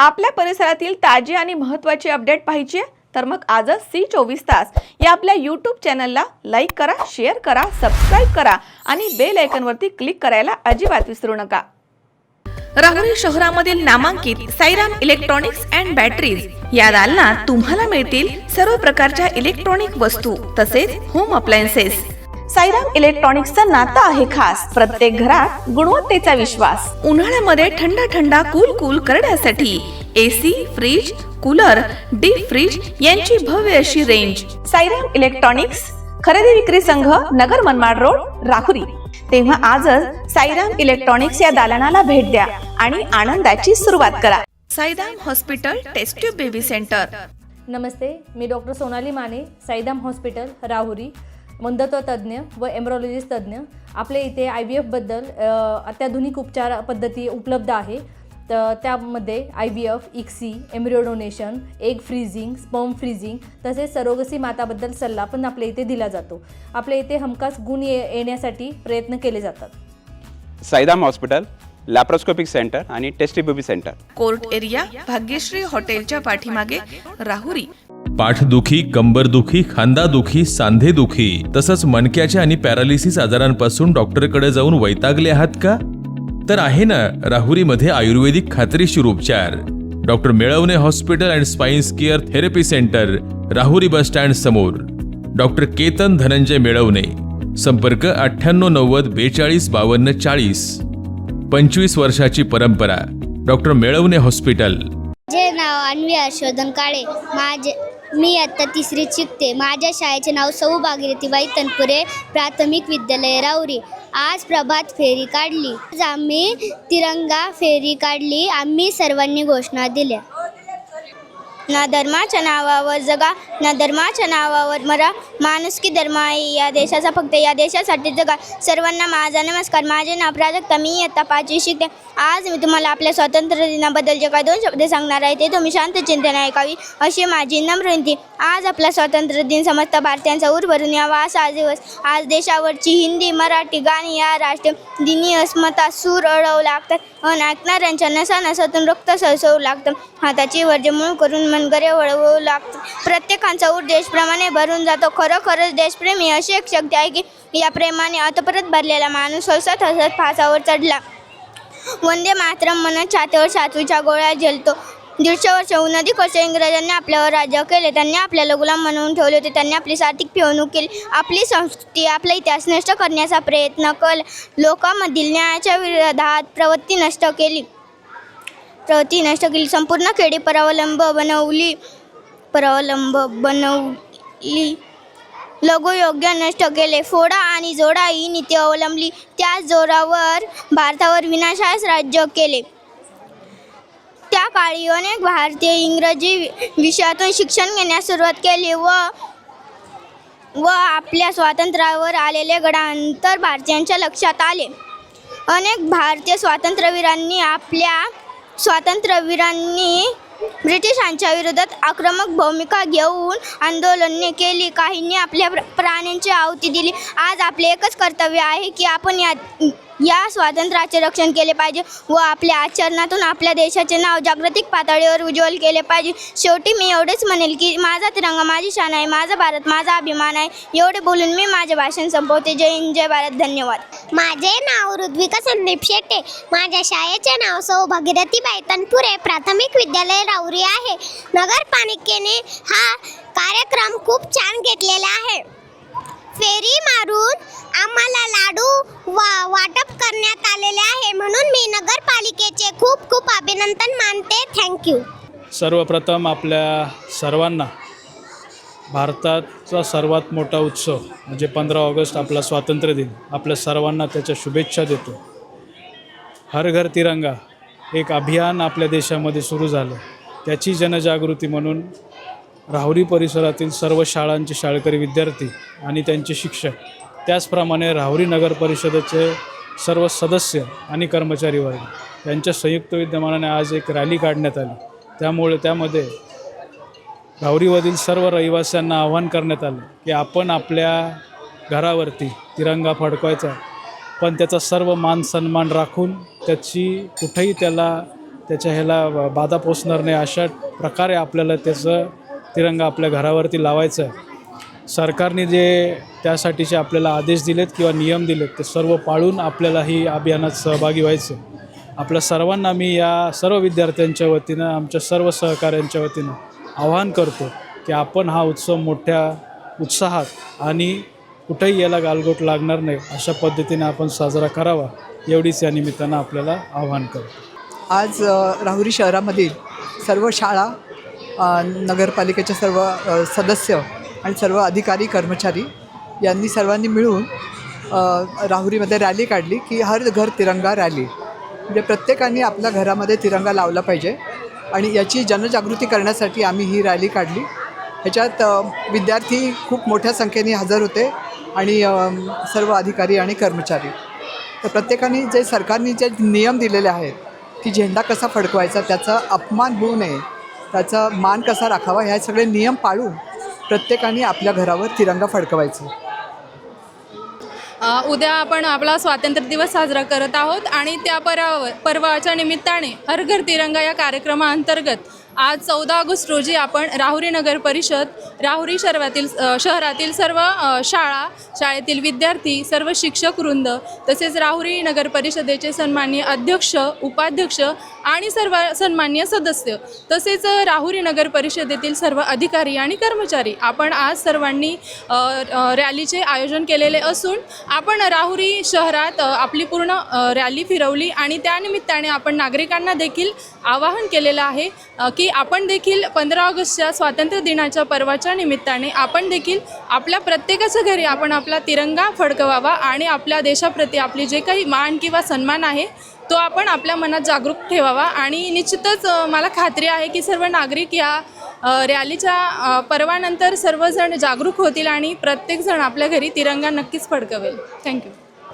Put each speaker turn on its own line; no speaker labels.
आपल्या परिसरातील ताजी आणि महत्त्वाची अपडेट पाहिजे आहे तर मग आजच C24 तास या आपल्या YouTube चॅनलला लाईक करा, शेअर करा, सबस्क्राइब करा आणि बेल आयकॉनवरती क्लिक करायला अजिबात विसरू नका। राहुरी शहरामधील नामांकित साईराम इलेक्ट्रॉनिक्स अँड बॅटरीज या दालनात तुम्हाला मिळतील सर्व प्रकारच्या इलेक्ट्रॉनिक वस्तू तसेच होम अप्लायन्सेस। साईराम इलेक्ट्रॉनिक्सचं नातं आहे खास, प्रत्येक घरात गुणवत्तेचा विश्वास। उन्हाळ्यामध्ये थंड कूल करण्यासाठी AC, fridge, cooler, deep freeze यांची भव्य अशी रेंज। साईराम इलेक्ट्रॉनिक्स खरेदी विक्री संघ, नगर मनमाड रोड, राहुरी। तेव्हा आजच साईराम इलेक्ट्रॉनिक्स या दालनाला भेट द्या आणि आनंदाची सुरुवात करा। Sairam hospital test tube baby centre.
नमस्ते, मी डॉक्टर सोनाली माने, साईराम हॉस्पिटल राहुरी, वंध्यत्व तज्ज्ञ व एम्ब्रॉलॉजिस्ट तज्ज्ञ। आपल्या इथे IVF बद्दल अत्याधुनिक उपचार पद्धती उपलब्ध आहे। तर त्यामध्ये IVF, ICSI, embryo donation, egg freezing, sperm freezing तसेच सरोगसी माताबद्दल सल्ला पण आपल्या इथे दिला जातो। आपल्या इथे हमखास गुण येण्यासाठी प्रयत्न केले जातात।
साईराम हॉस्पिटल लॅप्रोस्कोपिक सेंटर आणि test baby centre,
court area, Bhagyashree हॉटेलच्या पाठीमागे, राहुरी।
पाठदुखी, कंबरदुखी, खांदादुखी, सांधेदुखी तसंच मणक्याच्या आणि पॅरालिसिस आजारांपासून डॉक्टरकडे जाऊन वैतागले आहात का? तर आहे ना राहुरीमध्ये आयुर्वेदिक खात्रीशीर उपचार। Doctor Melavane hospital and spine care therapy centre, Rahuri bus stand समोर। डॉक्टर केतन धनंजय मेळवणे, संपर्क 9890 42 52 40। 25 वर्षाची परंपरा, डॉक्टर मेळवणे हॉस्पिटल।
माझे नाव अन्वी हर्षवर्धन काळे, मी इयत्ता 3रीत शिकते। माझ्या शाळेचे नाव सौ भागीरथीबाई तनपुरे प्राथमिक विद्यालय राहुरी। आज प्रभात फेरी काढली, आज आम्ही तिरंगा फेरी काढली, आम्ही सर्वांनी घोषणा दिल्या। ना धर्माच्या नावावर जगा, ना धर्माच्या नावावर मरा, माणुसकी धर्म आहे या देशाचा, फक्त या देशासाठी जगा। सर्वांना माझा नमस्कार, माझे नाव प्राजक्ता, मी इयत्ता 5वी शिकते। आज मी तुम्हाला आपल्या स्वातंत्र्य दिनाबद्दल जे काही 2 शब्द सांगणार आहे ते तुम्ही शांत चिंतन ऐकावी अशी माझी नम्र विनंती। आज आपला स्वातंत्र्य दिन समस्त भारतीयांचा ऊर भरून यावा असा दिवस। आज देशावरची हिंदी, मराठी गाणी या राष्ट्र दिनी अस्मिता सूर अडवू लागतात, ऐकणाऱ्यांच्या नसातून रक्त सळसळू लागतं, हाताची वर्जमूळ करून मनगरे वळवू लागतं। प्रत्येकाचा ऊर देशप्रमाणे भरून जातो। खरोखरच देशप्रेमी अशी एक शक्ती आहे की या प्रेमाने अतपरत भरलेला माणूस हसत हसत फासावर चढला। वंदे मातरम म्हणत छातीवर सातवीच्या गोळ्या झेलतो। 150 वर्षाहून अधिक वर्ष इंग्रजांनी आपल्यावर राज्य केले, त्यांनी आपल्याला गुलाम बनवून ठेवले होते, त्यांनी आपली आर्थिक पिळवणूक केली, आपली संस्कृती, आपला इतिहास नष्ट करण्याचा प्रयत्न केला, लोकांमधील न्यायाच्या विरोधात प्रवृत्ती नष्ट केली, संपूर्ण खेडी परावलंब बनवली, लघुयोग्य नष्ट केले, फोडा आणि जोडा ही नीती अवलंबली, त्याच जोरावर भारतावर विनाशास राज्य केले। त्या काळी अनेक भारतीय इंग्रजी विषयातून शिक्षण घेण्यास सुरुवात केली व आपल्या स्वातंत्र्यावर आलेले गडांतर भारतीयांच्या लक्षात आले। अनेक भारतीय स्वातंत्र्यवीरांनी ब्रिटिशांच्या विरोधात आक्रमक भूमिका घेऊन आंदोलने केली, काहींनी आपल्या प्राणांची आहुती दिली। आज आपले एकच कर्तव्य आहे की आपण या स्वातंत्र्याचे रक्षण केले पाहिजे व आपल्या आचरणातून आपल्या देशाचे नाव जागतिक पातळीवर उज्ज्वल केले पाहिजे। शेवटी मी एवढेच म्हणेल की माझा तिरंगा माझी शान आहे, माझा भारत माझा अभिमान आहे। एवढे बोलून मी माझे भाषण संपवते। जय हिंद, जय भारत, धन्यवाद।
माझे नाव ऋत्विका संदीप शेट्टे, माझ्या शाळेचे नाव सौ भागीरथीबाई तनपुरे प्राथमिक विद्यालय राहुरी आहे। नगरपालिकेने हा कार्यक्रम खूप छान घेतलेला आहे। फेरी मारून आम्हाला लाडू वाटप करण्यात आलेले आहे, म्हणून मी नगरपालिकेचे खूप खूप अभिनंदन मानते। थँक्यू।
सर्वप्रथम आपल्या सर्वांना भारताचा सर्वात मोठा उत्सव म्हणजे 15 ऑगस्ट आपला स्वातंत्र्य दिन, आपल्या सर्वांना त्याच्या शुभेच्छा देतो। हर घर तिरंगा एक अभियान आपल्या देशामध्ये सुरू झालं, त्याची जनजागृती म्हणून राहुरी परिसरातील सर्व शाळांचे शाळकरी विद्यार्थी आणि त्यांचे शिक्षक, त्याचप्रमाणे राहुरी नगर परिषदेचे सर्व सदस्य आणि कर्मचारी वर्ग यांच्या संयुक्त विद्यमानाने आज एक रॅली काढण्यात आली। त्यामध्ये राहुरीमधील सर्व रहिवाशांना आवाहन करण्यात आलं की आपण आपल्या घरावरती तिरंगा फडकवायचा, पण त्याचा सर्व मान सन्मान राखून त्याची कुठेही त्याच्या ह्याला बाधा पोचणार नाही अशा प्रकारे आपल्याला त्याचं तिरंगा आपल्या घरावरती लावायचं आहे. सरकारने जे त्यासाठीचे आपल्याला आदेश दिलेत किंवा नियम दिलेत ते सर्व पाळून आपल्याला ही अभियानात सहभागी व्हायचं. आपल्या सर्वांना मी या सर्व विद्यार्थ्यांच्या वतीनं आमच्या सर्व सहकाऱ्यांच्या वतीनं आवाहन करतो की आपण हा उत्सव मोठ्या उत्साहात आणि कुठेही याला गालगोट लागणार नाही अशा पद्धतीने आपण साजरा करावा एवढीच या निमित्तानं आपल्याला आवाहन करतो.
आज राहुरी शहरामधील सर्व शाळा, नगरपालिकेचे सर्व सदस्य आणि सर्व अधिकारी कर्मचारी यांनी सर्वांनी मिळून राहुरीमध्ये रॅली काढली की हर घर तिरंगा रॅली. म्हणजे प्रत्येकाने आपल्या घरामध्ये तिरंगा लावला पाहिजे आणि याची जनजागृती करण्यासाठी आम्ही ही रॅली काढली. ह्याच्यात विद्यार्थी खूप मोठ्या संख्येने हजर होते आणि सर्व अधिकारी आणि कर्मचारी. तर प्रत्येकाने जे सरकारने जे नियम दिलेले आहेत की झेंडा कसा फडकवायचा, त्याचा अपमान होऊ नये, त्याचा मान कसा राखावा, ह्या सगळे नियम पाळून प्रत्येकाने आपल्या घरावर तिरंगा फडकवायचा.
उद्या आपण आपला स्वातंत्र्य दिवस साजरा करत आहोत आणि त्या पर्वाच्या निमित्ताने हर घर तिरंगा या कार्यक्रमाअंतर्गत आज 14 ऑगस्ट रोजी आपण राहुरी नगर परिषद, राहुरी शहरातील सर्व शाळेतील विद्यार्थी, सर्व शिक्षक वृंद, तसेच राहुरी नगर परिषदेचे सन्माननीय अध्यक्ष, उपाध्यक्ष आणि सर्व सन्माननीय सदस्य, तसेच राहुरी नगर परिषदेतील सर्व अधिकारी आणि कर्मचारी आपण आज सर्वांनी रॅलीचे आयोजन केलेले असून आपण राहुरी शहरात आपली पूर्ण रॅली फिरवली आणि त्यानिमित्ताने आपण नागरिकांना देखील आवाहन केलेलं आहे की आपण देखील 15 ऑगस्टच्या स्वातंत्र्य दिनाच्या पर्वाच्या निमित्ताने आपण देखील आपल्या प्रत्येकाच्या घरी आपण आपला तिरंगा फडकवावा आणि आपल्या देशाप्रती आपली जे काही मान किंवा सन्मान आहे तो आपण आपल्या मनात जागरूक ठेवावा. आणि निश्चितच मला खात्री आहे की सर्व नागरिक या रॅलीच्या पर्वानंतर सर्वजण जागरूक होतील आणि प्रत्येकजण आपल्या घरी तिरंगा नक्कीच फडकवेल. थँक्यू.